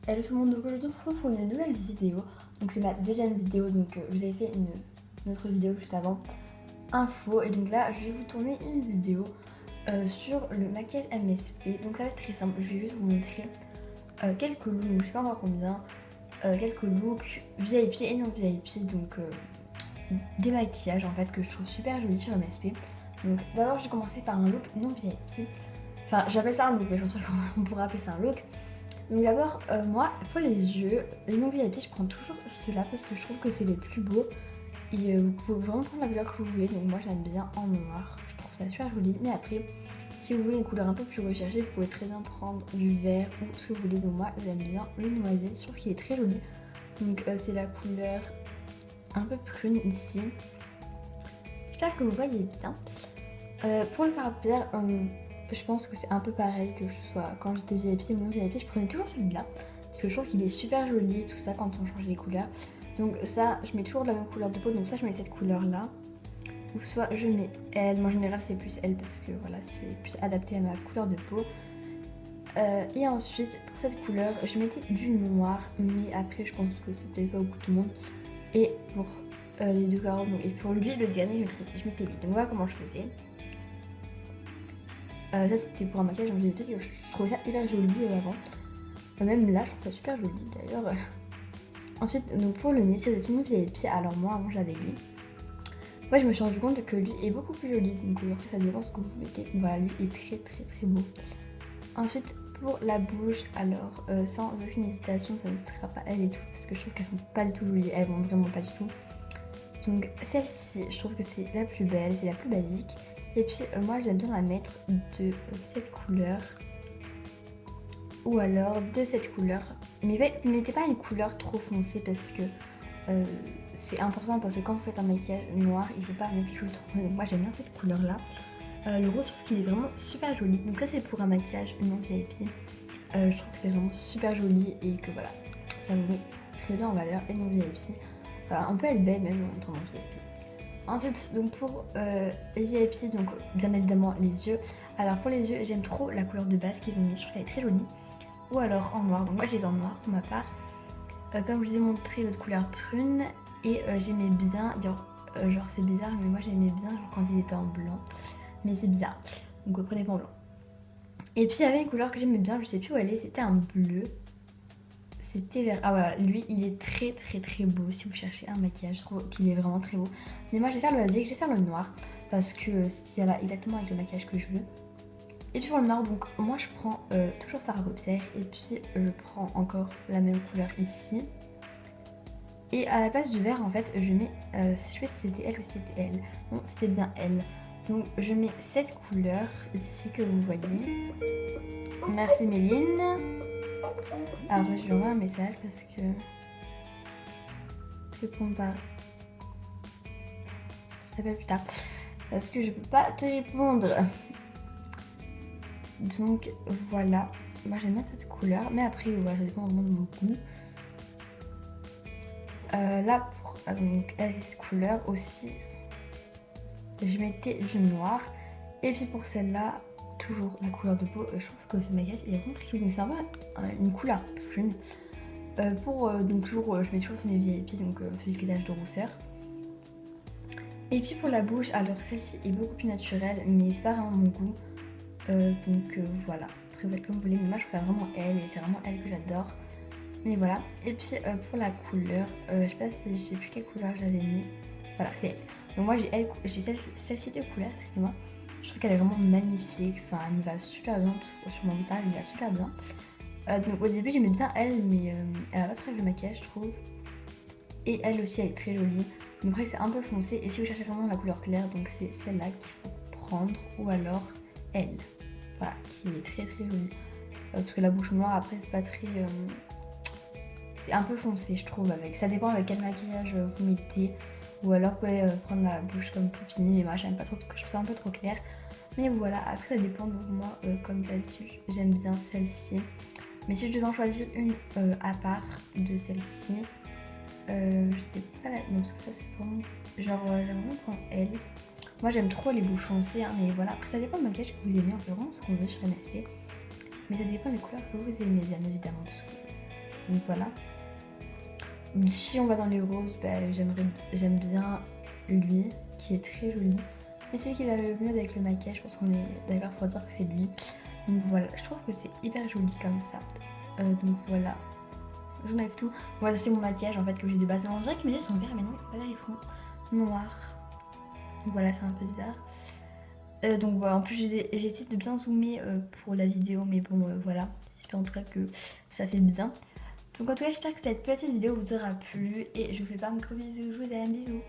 Hello tout le monde, donc aujourd'hui on se retrouve pour une nouvelle vidéo. Donc c'est ma deuxième vidéo, donc je vous avais fait une autre vidéo juste avant, info. Et donc là je vais vous tourner une vidéo sur le maquillage MSP. Donc ça va être très simple, je vais juste vous montrer quelques looks, donc je sais pas encore combien, quelques looks VIP et non VIP, donc des maquillages en fait que je trouve super jolis sur MSP. Donc d'abord je vais commencer par un look non VIP. Enfin j'appelle ça un look, mais je pense qu'on pourrait appeler ça un look. Donc d'abord, moi, pour les yeux, les non VIP, je prends toujours ceux-là parce que je trouve que c'est les plus beaux. Et vous pouvez vraiment prendre la couleur que vous voulez. Donc moi, j'aime bien en noir. Je trouve ça super joli. Mais après, si vous voulez une couleur un peu plus recherchée, vous pouvez très bien prendre du vert ou ce que vous voulez. Donc moi, j'aime bien le noisette. Je trouve qu'il est très joli. Donc c'est la couleur un peu prune ici. J'espère que vous voyez bien. Pour le fard à paupières, je pense que c'est un peu pareil que ce soit quand j'étais VIP ou non VIP, je prenais toujours celui-là parce que je trouve qu'il est super joli et tout ça quand on change les couleurs. Donc ça, je mets toujours de la même couleur de peau, donc ça je mets cette couleur là. Ou soit je mets elle, mais en général c'est plus elle parce que voilà, c'est plus adapté à ma couleur de peau. Et ensuite pour cette couleur, je mettais du noir, mais après je pense que c'est peut-être pas au goût de tout le monde. Et pour les deux carreaux, et pour lui le dernier, je mettais lui. Donc voilà comment je faisais. Ça c'était pour un maquillage en VIP, je trouvais ça hyper joli avant. Même là je trouve ça super joli d'ailleurs. Ensuite donc pour le nez, si vous êtes une VIP, alors moi avant j'avais lui. Moi je me suis rendu compte que lui est beaucoup plus joli, donc après ça dépend ce que vous mettez. Voilà, lui est très très très beau. Ensuite pour la bouche, alors sans aucune hésitation, ça ne sera pas elle et tout, parce que je trouve qu'elles sont pas du tout jolies, elles vont vraiment pas du tout. Donc celle-ci, je trouve que c'est la plus belle, c'est la plus basique. Et puis moi j'aime bien la mettre de cette couleur ou alors de cette couleur. Mais mettez pas une couleur trop foncée parce que c'est important, parce que quand vous faites un maquillage noir, il ne faut pas mettre quelque chose trop foncé. Moi j'aime bien cette couleur là. Le rose, je trouve qu'il est vraiment super joli. Donc ça c'est pour un maquillage non VIP. Je trouve que c'est vraiment super joli et que voilà, ça vous met très bien en valeur et non VIP. Enfin, on peut être belle même en étant non VIP. Ensuite, donc pour les VIP, donc bien évidemment les yeux. Alors pour les yeux, j'aime trop la couleur de base qu'ils ont mis, je trouve qu'elle est très jolie. Ou alors en noir, donc moi je les ai en noir pour ma part. Comme je vous ai montré l'autre couleur prune. Et j'aimais bien, genre c'est bizarre, mais moi j'aimais bien genre, quand ils étaient en blanc. Mais c'est bizarre, donc prenez pas en blanc. Et puis il y avait une couleur que j'aimais bien, je sais plus où elle est, c'était un bleu. C'était vert. Ah voilà, lui il est très très très beau si vous cherchez un maquillage, je trouve qu'il est vraiment très beau. Mais moi je vais faire le basique, je vais faire le noir parce que ça va exactement avec le maquillage que je veux. Et puis pour le noir, donc moi je prends toujours fard à paupières et puis je prends encore la même couleur ici. Et à la place du vert en fait je mets, je sais pas si c'était elle ou si c'était elle, bon c'était bien elle. Donc je mets cette couleur ici que vous voyez. Merci Méline. Alors ça je lui envoie un message parce que je réponds pas. Je t'appelle plus tard parce que je peux pas te répondre. Donc voilà, moi j'aime bien cette couleur, mais après voilà, ça dépend vraiment de vos goûts. Là pour donc cette couleur aussi, je mettais du noir. Et puis pour celle-là, toujours la couleur de peau, je trouve que ce maquillage il est vraiment très joli. C'est un peu une couleur prune. Donc toujours, je mets toujours son VIP, donc celui qui est d'âge de rousseur. Et puis pour la bouche, alors celle-ci est beaucoup plus naturelle, mais c'est pas vraiment mon goût. Voilà, après vous faites comme vous voulez, mais moi je préfère vraiment elle, et c'est vraiment elle que j'adore. Mais voilà, et puis pour la couleur, je sais pas si je sais plus quelle couleur j'avais mis. Voilà, c'est elle. Donc moi j'ai celle-ci de couleur, excusez-moi. Je trouve qu'elle est vraiment magnifique, enfin elle me va super bien sur mon visage, elle me va super bien. Donc au début j'aimais bien elle, mais elle va pas très avec le maquillage je trouve. Et elle aussi elle est très jolie. Mais après c'est un peu foncé, et si vous cherchez vraiment la couleur claire, donc c'est celle-là qu'il faut prendre, ou alors elle. Voilà, qui est très très jolie. Parce que la bouche noire après c'est pas très... c'est un peu foncé je trouve, ça dépend avec quel maquillage vous mettez. Ou alors vous pouvez prendre la bouche comme Poupini, mais moi j'aime pas trop parce que je trouve ça un peu trop clair. Mais voilà, après ça dépend, donc moi comme d'habitude j'aime bien celle-ci. Mais si je devais en choisir une à part de celle-ci, je sais pas la... Non, parce que ça c'est vraiment... Genre j'aimerais vraiment prendre elle. Moi j'aime trop les bouches foncées, hein, mais voilà, après ça dépend du maquillage que vous aimez, on fait vraiment ce qu'on veut sur MSP. Mais ça dépend des couleurs que vous aimez bien évidemment. Donc voilà. Si on va dans les roses, bah, j'aime bien lui, qui est très joli. Et celui qui va le mieux avec le maquillage, je pense qu'on est d'accord pour dire que c'est lui. Donc voilà, je trouve que c'est hyper joli comme ça. Donc voilà, j'enlève tout. Voilà, c'est mon maquillage en fait que j'ai de base. On dirait que mes yeux sont verts, mais non, voilà, ils sont noirs. Donc voilà, c'est un peu bizarre. Donc voilà, en plus j'ai essayé de bien zoomer pour la vidéo, mais bon voilà, j'espère en tout cas que ça fait bien. Donc en tout cas j'espère que cette petite vidéo vous aura plu et je vous fais plein de gros bisous, je vous aime, bisous.